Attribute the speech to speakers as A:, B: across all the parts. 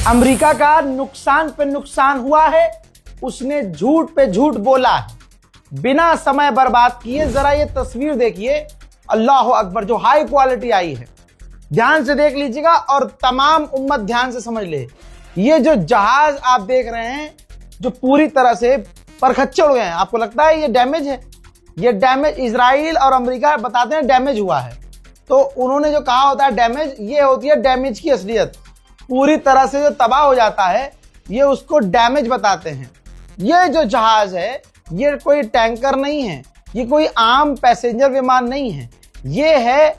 A: America का नुकसान पे नुकसान हुआ है, उसने झूठ पे झूठ बोला है। बिना समय बर्बाद किए जरा ये तस्वीर देखिए, अल्लाह अकबर, जो हाई क्वालिटी आई है। ध्यान से देख लीजिएगा और तमाम उम्मत ध्यान से समझ ले। ये जो जहाज आप देख रहे हैं जो पूरी तरह से परखच्चे उड़ गए हैं, आपको लगता है ये डैमेज है? ये डैमेज इजराइल और अमेरिका बताते हैं डैमेज हुआ है। तो उन्होंने जो कहा होता है डैमेज, ये होती है डैमेज की असलियत। पूरी तरह से जो तबाह हो जाता है ये उसको डैमेज बताते हैं। ये जो जहाज है ये कोई टैंकर नहीं है, ये कोई आम पैसेंजर विमान नहीं है, ये है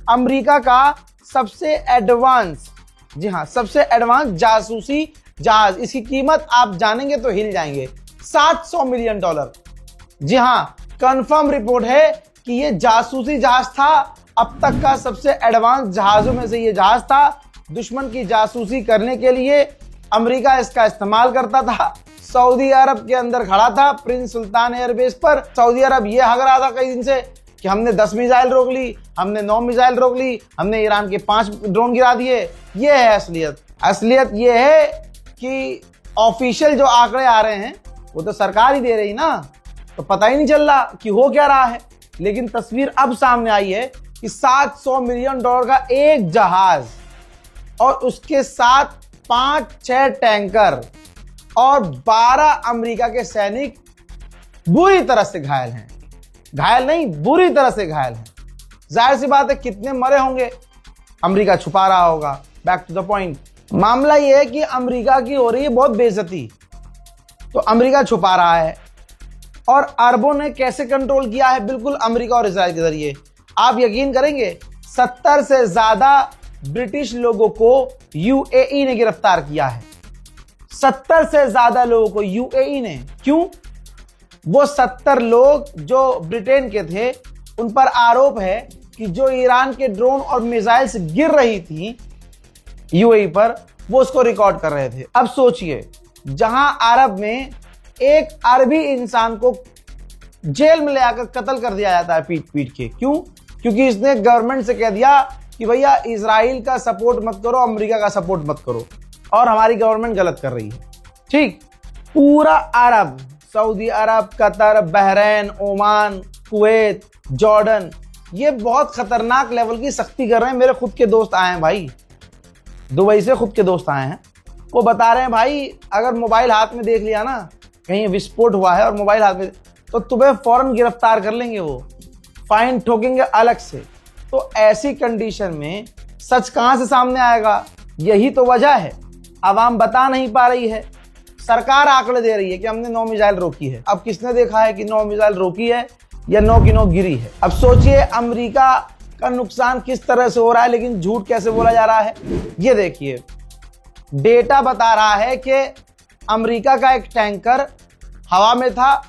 A: अमेरिका का सबसे एडवांस, जी हाँ, सबसे एडवांस जासूसी जहाज। इसकी कीमत आप जानेंगे तो हिल जाएंगे, $700 मिलियन। जी हाँ, कंफर्म रिपोर्ट है कि ये जासूसी जहाज था, अब तक का सबसे एडवांस जहाजों में से ये जहाज था। दुश्मन की जासूसी करने के लिए अमेरिका इसका इस्तेमाल करता था। सऊदी अरब के अंदर खड़ा था प्रिंस सुल्तान एयरबेस पर। सऊदी अरब ये हग रहा था कई दिन से कि हमने 10 मिसाइल रोक ली, हमने 9 मिसाइल रोक ली, हमने ईरान के 5 ड्रोन गिरा दिए। ये है असलियत। असलियत ये है कि ऑफिशियल जो आंकड़े आ रहे हैं वो तो सरकार ही दे रही ना, तो पता ही नहीं चल रहा कि हो क्या रहा है। लेकिन तस्वीर अब सामने आई है कि $700 मिलियन का एक जहाज और उसके साथ 5-6 टैंकर और 12 अमेरिका के सैनिक बुरी तरह से घायल हैं। घायल नहीं, बुरी तरह से घायल हैं। जाहिर सी बात है कितने मरे होंगे अमेरिका छुपा रहा होगा। बैक टू द पॉइंट, मामला यह है कि अमेरिका की हो रही है बहुत बेइज्जती, तो अमेरिका छुपा रहा है। और अरबों ने कैसे कंट्रोल किया है? बिल्कुल अमेरिका और इजराइल के जरिए। आप यकीन करेंगे 70 से ज्यादा ब्रिटिश लोगों को यूएई ने गिरफ्तार किया है। 70 से ज्यादा लोगों को यूएई ने। क्यों? वो 70 लोग जो ब्रिटेन के थे, उन पर आरोप है कि जो ईरान के ड्रोन और मिसाइल्स गिर रही थी यूएई पर, वो उसको रिकॉर्ड कर रहे थे। अब सोचिए, जहां अरब में एक अरबी इंसान को जेल में ले आकर कत्ल कर दिया जाता है पीट पीट के। क्यों? क्योंकि इसने गवर्नमेंट से कह दिया कि भैया इजराइल का सपोर्ट मत करो, अमेरिका का सपोर्ट मत करो, और हमारी गवर्नमेंट गलत कर रही है। ठीक, पूरा Arab, Saudi Arab, Qatar, Bahrain, Oman, Kuwait, Jordan, ये बहुत खतरनाक लेवल की सख्ती कर रहे हैं। मेरे खुद के दोस्त आए हैं भाई, दुबई से खुद के दोस्त आए हैं, वो बता रहे हैं भाई अगर मोबाइल हाथ में देख लिया ना, कहीं विस्फोट हुआ है और मोबाइल हाथ में, तो तुम्हें फौरन गिरफ्तार कर लेंगे, वो फाइन ठोकेंगे अलग से। तो ऐसी कंडीशन में सच कहां से सामने आएगा? यही तो वजह है, आवाम बता नहीं पा रही है। सरकार आंकड़े दे रही है कि हमने 9 मिसाइल रोकी है। अब किसने देखा है कि 9 मिसाइल रोकी है या 9 की 9 गिरी है? अब सोचिए अमेरिका का नुकसान किस तरह से हो रहा है, लेकिन झूठ कैसे बोला जा रहा है। ये देखिए, डेटा बता रहा है कि अमेरिका का एक टैंकर हवा में था,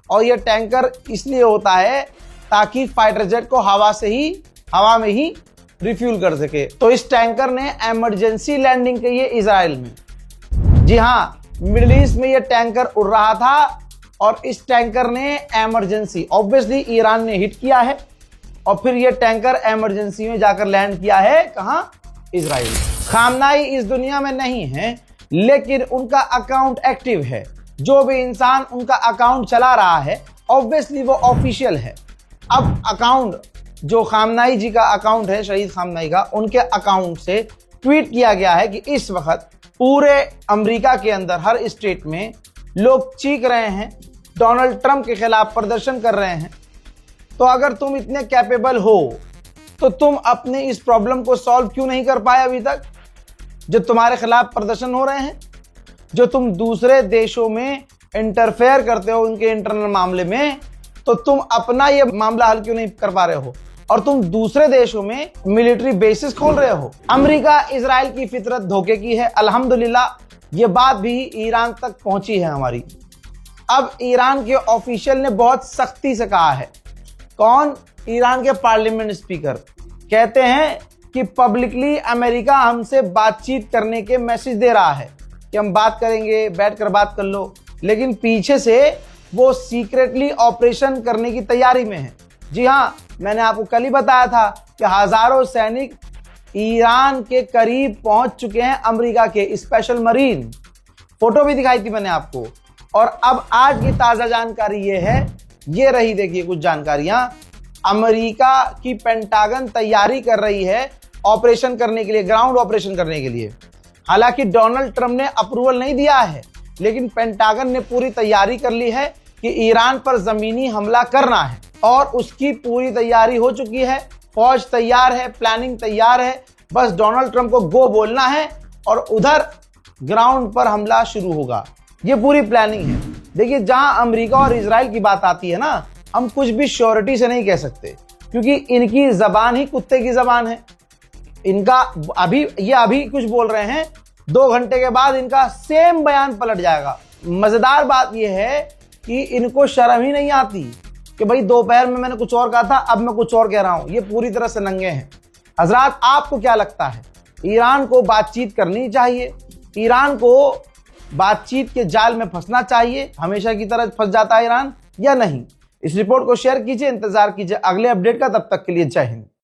A: और यह टैंकर इसलिए होता है ताकि फाइटर जेट को हवा में ही रिफ्यूल कर सके। तो इस टैंकर ने इमरजेंसी लैंडिंग की है इजराइल में। जी हाँ, मिडिल ईस्ट में यह टैंकर उड़ रहा था और इस टैंकर ने इमरजेंसी, ऑब्वियसली ईरान ने हिट किया है, और फिर यह टैंकर इमरजेंसी में जाकर लैंड किया है। कहां? इजराइल। खामनाई इस दुनिया में नहीं है, लेकिन उनका अकाउंट एक्टिव है। जो भी इंसान उनका अकाउंट चला रहा है, ऑब्वियसली वो ऑफिशियल है। अब अकाउंट जो खामनाई जी का अकाउंट है, शहीद खामनाई का, उनके अकाउंट से ट्वीट किया गया है कि इस वक्त पूरे अमेरिका के अंदर हर स्टेट में लोग चीख रहे हैं, डोनाल्ड ट्रंप के खिलाफ प्रदर्शन कर रहे हैं। तो अगर तुम इतने कैपेबल हो तो तुम अपने इस प्रॉब्लम को सॉल्व क्यों नहीं कर पाए अभी तक? जो तुम्हारे खिलाफ प्रदर्शन हो रहे हैं, जो तुम दूसरे देशों में इंटरफेयर करते हो उनके इंटरनल मामले में, तो तुम अपना ये मामला हल क्यों नहीं कर पा रहे हो? और तुम दूसरे देशों में मिलिट्री बेसिस खोल रहे हो। अमेरिका इजराइल की फितरत धोखे की है। अल्हम्दुलिल्लाह ये बात भी ईरान तक पहुंची है हमारी। अब ईरान के ऑफिशियल ने बहुत सख्ती से कहा है। कौन? ईरान के पार्लियामेंट स्पीकर कहते हैं कि पब्लिकली अमेरिका हमसे बातचीत करने के मैसेज दे रहा है कि हम बात करेंगे, बैठकर बात कर लो, लेकिन पीछे से वो सीक्रेटली ऑपरेशन करने की तैयारी में है। जी हाँ, मैंने आपको कल ही बताया था कि हजारों सैनिक ईरान के करीब पहुंच चुके हैं अमेरिका के स्पेशल मरीन। फोटो भी दिखाई थी मैंने आपको। और अब आज की ताजा जानकारी ये है, ये रही देखिए कुछ जानकारियां। अमेरिका की पेंटागन तैयारी कर रही है ऑपरेशन करने के लिए, ग्राउंड ऑपरेशन करने के लिए। हालांकि डोनाल्ड ट्रंप ने अप्रूवल नहीं दिया है, लेकिन पेंटागन ने पूरी तैयारी कर ली है कि ईरान पर जमीनी हमला करना है और उसकी पूरी तैयारी हो चुकी है। फौज तैयार है, प्लानिंग तैयार है, बस डोनाल्ड ट्रंप को गो बोलना है और उधर ग्राउंड पर हमला शुरू होगा। ये पूरी प्लानिंग है। देखिए, जहां अमेरिका और इजराइल की बात आती है ना, हम कुछ भी श्योरिटी से नहीं कह सकते, क्योंकि इनकी जबान ही कुत्ते की जबान है। इनका अभी कुछ बोल रहे हैं, 2 घंटे के बाद इनका सेम बयान पलट जाएगा। मजेदार बात यह है कि इनको शर्म ही नहीं आती कि भाई दोपहर में मैंने कुछ और कहा था, अब मैं कुछ और कह रहा हूं। ये पूरी तरह से नंगे हैं। हजरात, आपको क्या लगता है, ईरान को बातचीत करनी चाहिए? ईरान को बातचीत के जाल में फंसना चाहिए? हमेशा की तरह फंस जाता है ईरान या नहीं? इस रिपोर्ट को शेयर कीजिए, इंतजार कीजिए अगले अपडेट का। तब तक के लिए जय हिंद।